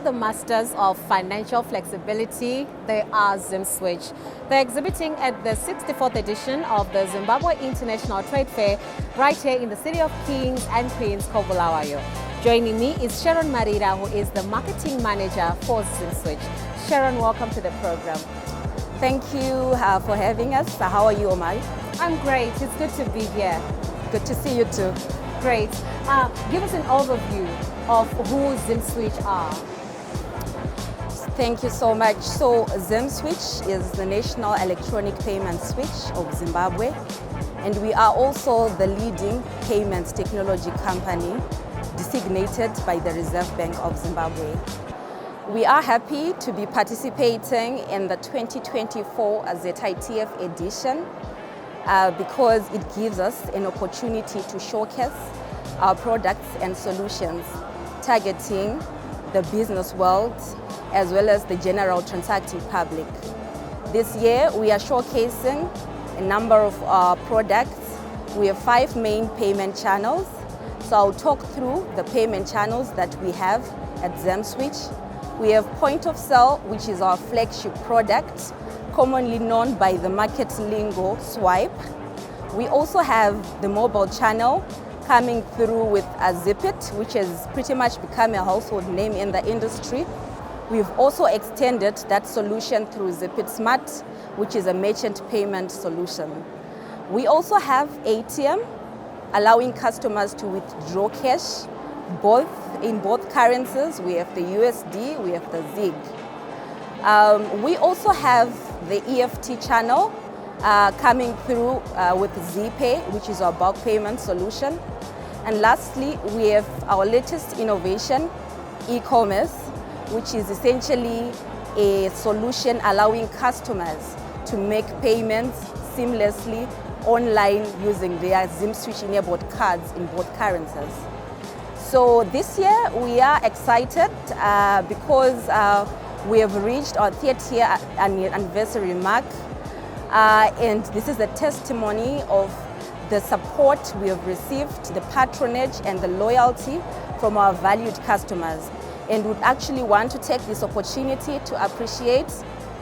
the masters of financial flexibility. They are ZimSwitch. They're exhibiting at the 64th edition of the Zimbabwe International Trade Fair right here in the city of Kings and Queens, Kobulawayo. Joining me is Sharon Marira, who is the marketing manager for ZimSwitch. Sharon, welcome to the program. Thank you for having us. How are you, Omari? I'm great. It's good to be here. Good to see you too. Great. Give us an overview of who ZimSwitch are. Thank you so much. So ZimSwitch is the national electronic payment switch of Zimbabwe, and we are also the leading payments technology company designated by the Reserve Bank of Zimbabwe. We are happy to be participating in the 2024 ZITF edition because it gives us an opportunity to showcase our products and solutions targeting the business world as well as the general transacting public. This year we are showcasing a number of products. We have 5 main payment channels. So I'll talk through the payment channels that we have at ZimSwitch. We have point of sale, which is our flagship product, commonly known by the market lingo swipe. We also have the mobile channel coming through with a ZipIt, which has pretty much become a household name in the industry. We've also extended that solution through ZipIt Smart, which is a merchant payment solution. We also have ATM, allowing customers to withdraw cash in both currencies. We have the USD, we have the ZIG. We also have the EFT channel coming through with ZPay, which is our bulk payment solution. And lastly, we have our latest innovation, e-commerce, which is essentially a solution allowing customers to make payments seamlessly online using their ZimSwitch enabled cards in both currencies. So this year we are excited because we have reached our 3rd year anniversary mark, and this is a testimony of the support we have received, the patronage and the loyalty from our valued customers. And would actually want to take this opportunity to appreciate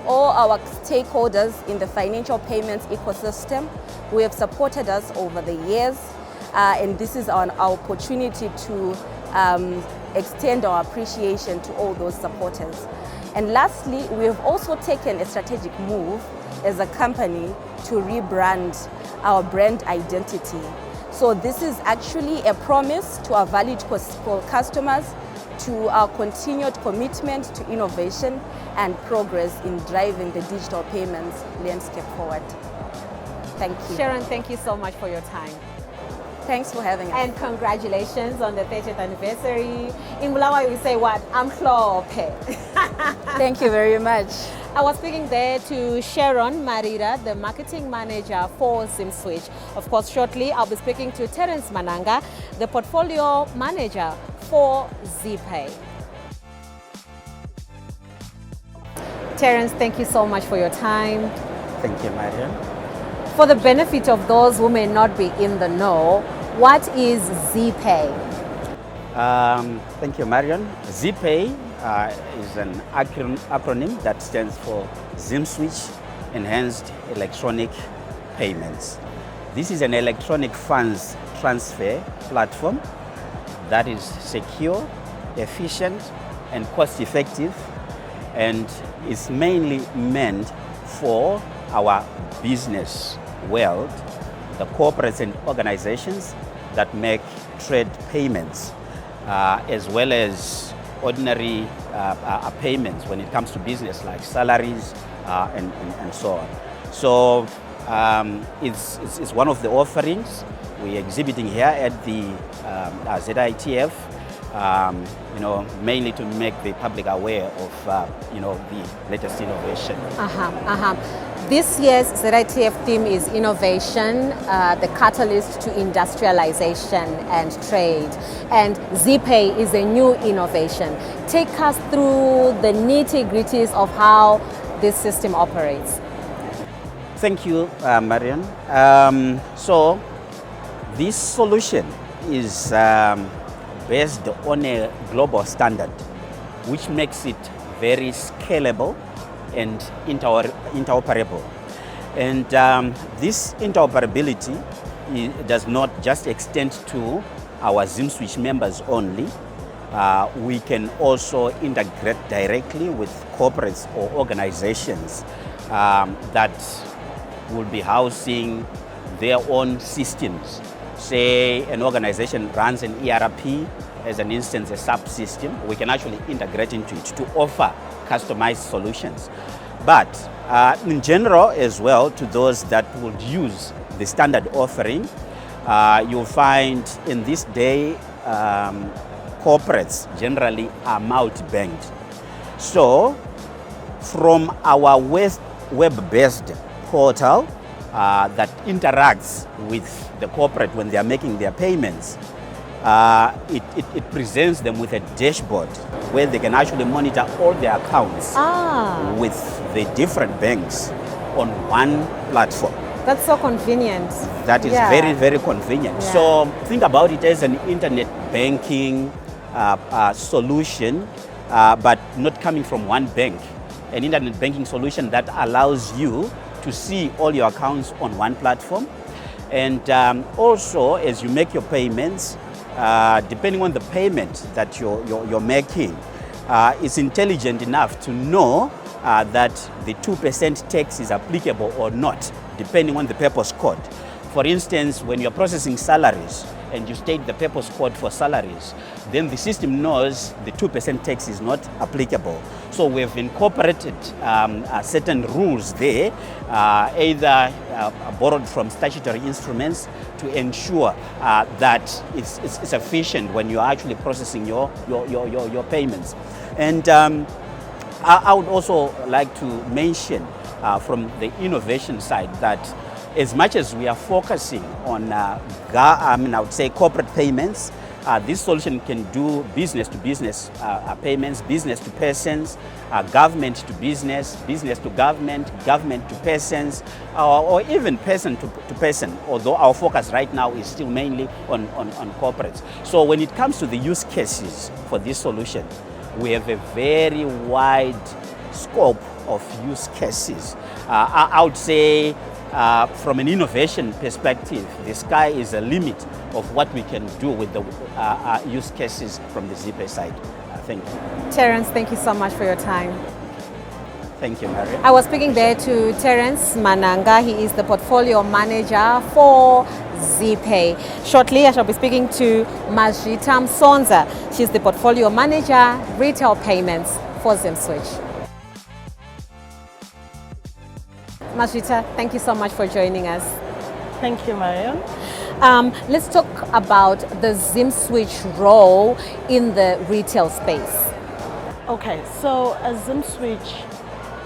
all our stakeholders in the financial payments ecosystem who have supported us over the years. And this is our opportunity to extend our appreciation to all those supporters. And lastly, we have also taken a strategic move as a company to rebrand our brand identity. So this is actually a promise to our valued customers to our continued commitment to innovation and progress in driving the digital payments landscape forward. Thank you. Sharon, thank you so much for your time. Thanks for having us. And congratulations on the 30th anniversary. In Bulawayo we say what? Amhlope. Thank you very much. I was speaking there to Sharon Marira, the marketing manager for ZimSwitch. Of course, shortly I'll be speaking to Terence Mananga, the portfolio manager for ZPay. Terence, thank you so much for your time. Thank you, Marian. For the benefit of those who may not be in the know, what is ZPay? Thank you, Marian. ZPay is an acronym that stands for ZimSwitch Enhanced Electronic Payments. This is an electronic funds transfer platform that is secure, efficient, and cost-effective, and is mainly meant for our business world, the corporates and organizations that make trade payments, as well as ordinary payments when it comes to business like salaries and so on. So it's one of the offerings we're exhibiting here at the ZITF, mainly to make the public aware of the latest innovation. This year's ZITF theme is innovation, the catalyst to industrialization and trade. And ZPay is a new innovation. Take us through the nitty-gritties of how this system operates. Thank you, Marian. So this solution is based on a global standard which makes it very scalable and interoperable. And this interoperability does not just extend to our ZimSwitch members only. We can also integrate directly with corporates or organizations that will be housing their own systems. Say an organization runs an ERP, as an instance, a subsystem, we can actually integrate into it to offer customized solutions. But in general as well, to those that would use the standard offering, you'll find in this day, corporates generally are multi-banked. So from our web-based portal that interacts with the corporate when they are making their payments, it presents them with a dashboard where they can actually monitor all their accounts with the different banks on one platform. That's so convenient. That is very, very convenient. Yeah. So think about it as an internet banking solution, but not coming from one bank. An internet banking solution that allows you to see all your accounts on one platform. And also, as you make your payments, depending on the payment that you're making, it's intelligent enough to know that the 2% tax is applicable or not, depending on the purpose code. For instance, when you're processing salaries and you state the purpose code for salaries, then the system knows the 2% tax is not applicable. So we've incorporated certain rules there, either borrowed from statutory instruments to ensure that it's efficient when you're actually processing your payments. And I would also like to mention from the innovation side that as much as we are focusing on, I would say corporate payments, this solution can do business-to-business payments, business to persons, government to business, business to government, government to persons, or even person to person, although our focus right now is still mainly on corporates. So when it comes to the use cases for this solution, we have a very wide scope of use cases. I would say from an innovation perspective, the sky is the limit of what we can do with the use cases from the ZITF side. Thank you. Terence, thank you so much for your time. Thank you, Maria. I was speaking there to Terence Mananga. He is the portfolio manager for ZPay. Shortly, I shall be speaking to Majita Msonza. She's the portfolio manager, retail payments for ZimSwitch. Majita, thank you so much for joining us. Thank you, Marion. Let's talk about the ZimSwitch role in the retail space. Okay, so as ZimSwitch,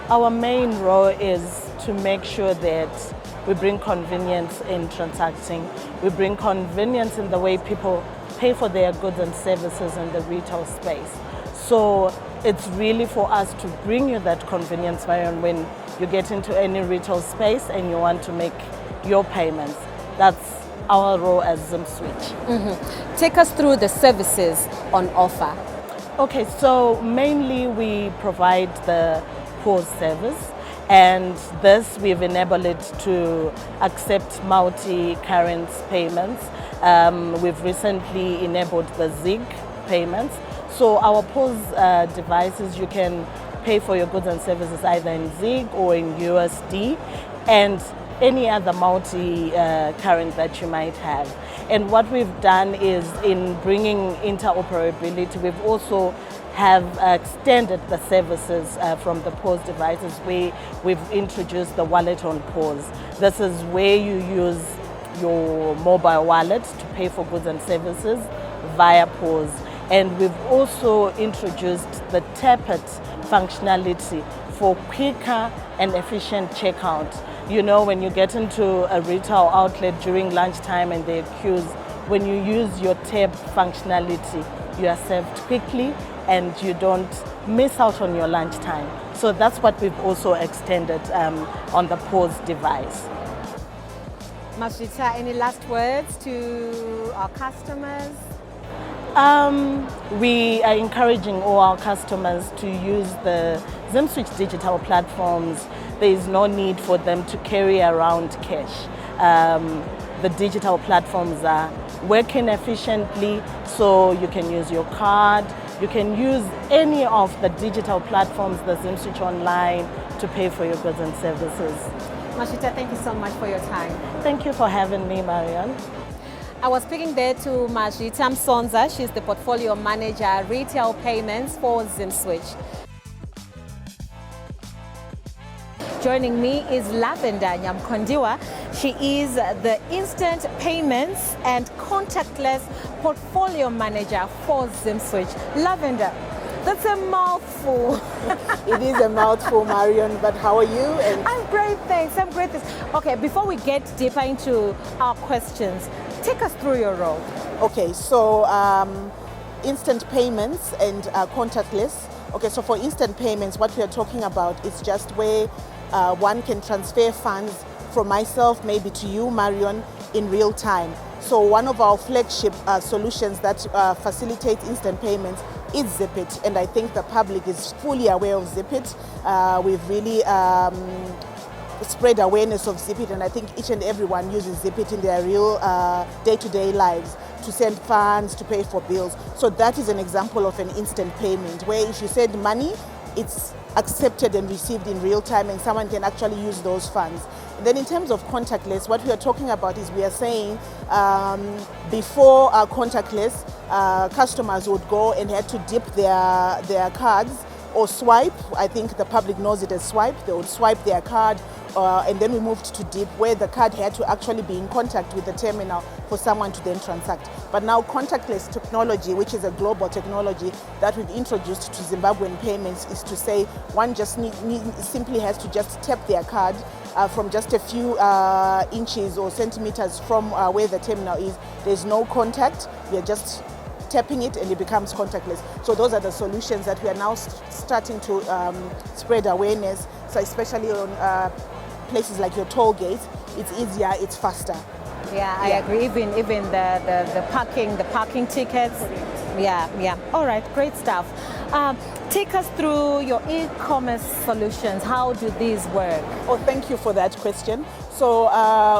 our main role is to make sure that we bring convenience in transacting. We bring convenience in the way people pay for their goods and services in the retail space. So it's really for us to bring you that convenience, Marion, when you get into any retail space and you want to make your payments. That's our role as ZimSwitch. Mm-hmm. Take us through the services on offer. Okay, so mainly we provide the POS service, and this we've enabled it to accept multi-currency payments. We've recently enabled the ZIG payments. So our POS devices, you can pay for your goods and services either in ZIG or in USD and any other multi-currency that you might have. And what we've done is, in bringing interoperability, we've also have extended the services from the POS devices, where we've introduced the wallet on POS. This is where you use your mobile wallet to pay for goods and services via POS. And we've also introduced the Tap It functionality for quicker and efficient checkout. You know, when you get into a retail outlet during lunchtime and there are queues, when you use your tap functionality, you are served quickly and you don't miss out on your lunchtime. So that's what we've also extended on the POS device. Majita, any last words to our customers? We are encouraging all our customers to use the ZimSwitch digital platforms. There is no need for them to carry around cash. The digital platforms are working efficiently, so you can use your card, you can use any of the digital platforms, the ZimSwitch Online, to pay for your goods and services. Mashita, thank you so much for your time. Thank you for having me, Marion. I was speaking there to Mashita Msonza. She's the Portfolio Manager, Retail Payments for ZimSwitch. Joining me is Lavender Nyamkondiwa. She is the Instant Payments and Contactless Portfolio Manager for ZimSwitch. Lavender, that's a mouthful. It is a mouthful, Marion, but how are you? I'm great, thanks. I'm great. Okay, before we get deeper into our questions, take us through your role. Okay, so instant payments and contactless. Okay, so for instant payments, what we are talking about is just where one can transfer funds from myself maybe to you, Marion, in real time. So one of our flagship solutions that facilitates instant payments is ZipIt, and I think the public is fully aware of ZipIt. We've really spread awareness of ZipIt, and I think each and everyone uses ZipIt in their real day-to-day lives to send funds, to pay for bills. So that is an example of an instant payment where if you send money, it's accepted and received in real time and someone can actually use those funds. And then in terms of contactless, what we are talking about is we are saying before contactless, customers would go and had to dip their cards or swipe. I think the public knows it as swipe. They would swipe their card and then we moved to dip, where the card had to actually be in contact with the terminal for someone to then transact. But now contactless technology, which is a global technology that we've introduced to Zimbabwean payments, is to say one just simply has to just tap their card from just a few inches or centimeters from where the terminal is. There's no contact. We're just tapping it and it becomes contactless. So those are the solutions that we are now starting to spread awareness. So especially on places like your toll gates, it's easier, it's faster. Yeah, I agree. Even the parking tickets. Yeah. All right, great stuff. Take us through your e-commerce solutions. How do these work? Oh, thank you for that question. So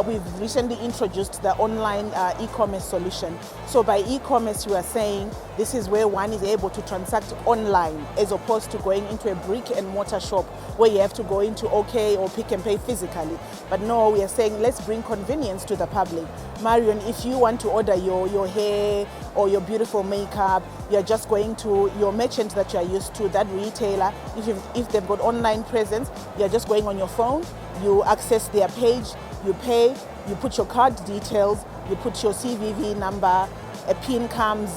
we've recently introduced the online e-commerce solution. So by e-commerce, we are saying this is where one is able to transact online as opposed to going into a brick and mortar shop where you have to go into OK or Pick and Pay physically. But no, we are saying let's bring convenience to the public. Marion, if you want to order your hair or your beautiful makeup, you're just going to your merchant that you are used to, that retailer. If they've got online presence, you're just going on your phone, you access their page, you pay, you put your card details, you put your CVV number, a PIN comes,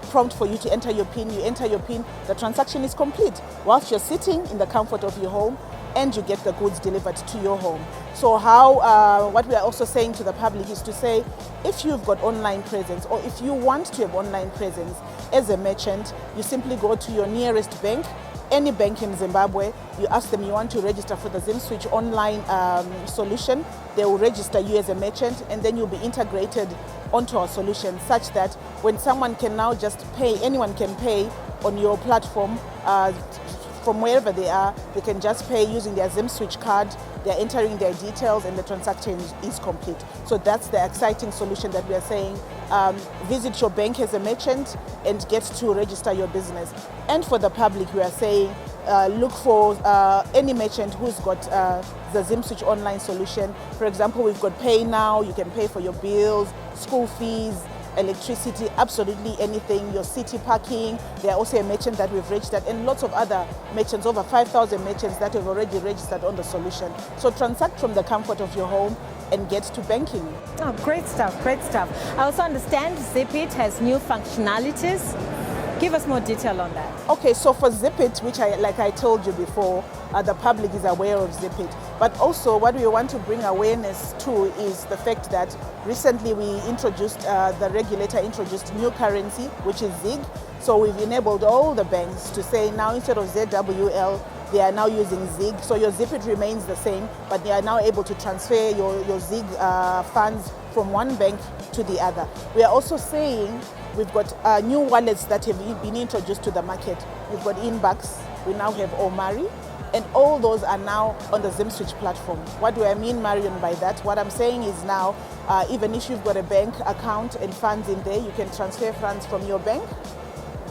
prompt for you to enter your PIN, you enter your PIN, the transaction is complete whilst you're sitting in the comfort of your home and you get the goods delivered to your home. So what we are also saying to the public is to say, if you've got online presence or if you want to have online presence as a merchant, you simply go to your nearest bank, any bank in Zimbabwe, you ask them you want to register for the ZimSwitch online solution. They will register you as a merchant and then you'll be integrated onto our solution such that when someone can now just pay, anyone can pay on your platform from wherever they are, they can just pay using their ZimSwitch card, they're entering their details and the transaction is complete. So that's the exciting solution that we are saying. Visit your bank as a merchant and get to register your business. And for the public, we are saying look for any merchant who's got the ZimSwitch online solution. For example, we've got Pay Now, you can pay for your bills, school fees, electricity, absolutely anything, your city parking. There are also a merchant that we've registered and lots of other merchants, over 5,000 merchants that have already registered on the solution. So transact from the comfort of your home and get to banking. Oh, great stuff, great stuff. I also understand ZipIt has new functionalities. Give us more detail on that. Okay, so for ZipIt, which like I told you before, the public is aware of ZipIt. But also what we want to bring awareness to is the fact that recently we introduced, the regulator introduced new currency, which is ZIG. So we've enabled all the banks to say now instead of ZWL, they are now using ZIG. So your ZIPIT remains the same, but they are now able to transfer your ZIG funds from one bank to the other. We are also saying we've got new wallets that have been introduced to the market. We've got Inbox, we now have Omari, and all those are now on the ZimSwitch platform. What do I mean, Marion, by that? What I'm saying is now, even if you've got a bank account and funds in there, you can transfer funds from your bank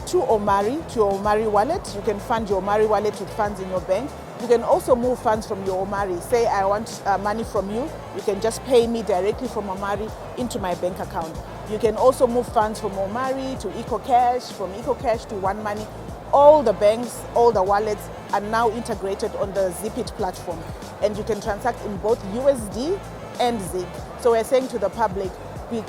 to Omari, to your Omari wallet. You can fund your Omari wallet with funds in your bank. You can also move funds from your Omari. Say I want money from you, you can just pay me directly from Omari into my bank account. You can also move funds from Omari to EcoCash, from EcoCash to One Money. All the banks, all the wallets are now integrated on the ZIPIT platform, and you can transact in both USD and ZIG. So we're saying to the public, we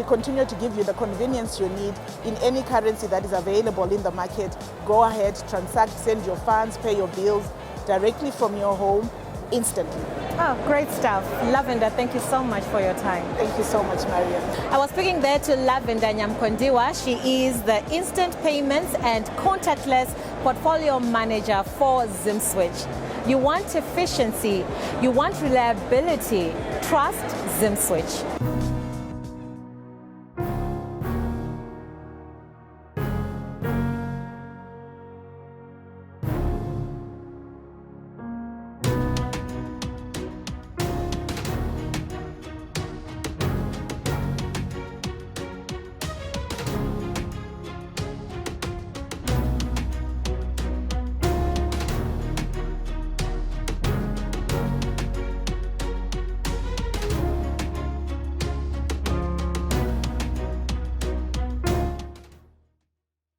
continue to give you the convenience you need in any currency that is available in the market. Go ahead, transact, send your funds, pay your bills directly from your home instantly. Oh, great stuff. Lavender, thank you so much for your time. Thank you so much, Mariam. I was speaking there to Lavender Nyamkondiwa. She is the Instant Payments and Contactless Portfolio Manager for ZimSwitch. You want efficiency, you want reliability, trust ZimSwitch.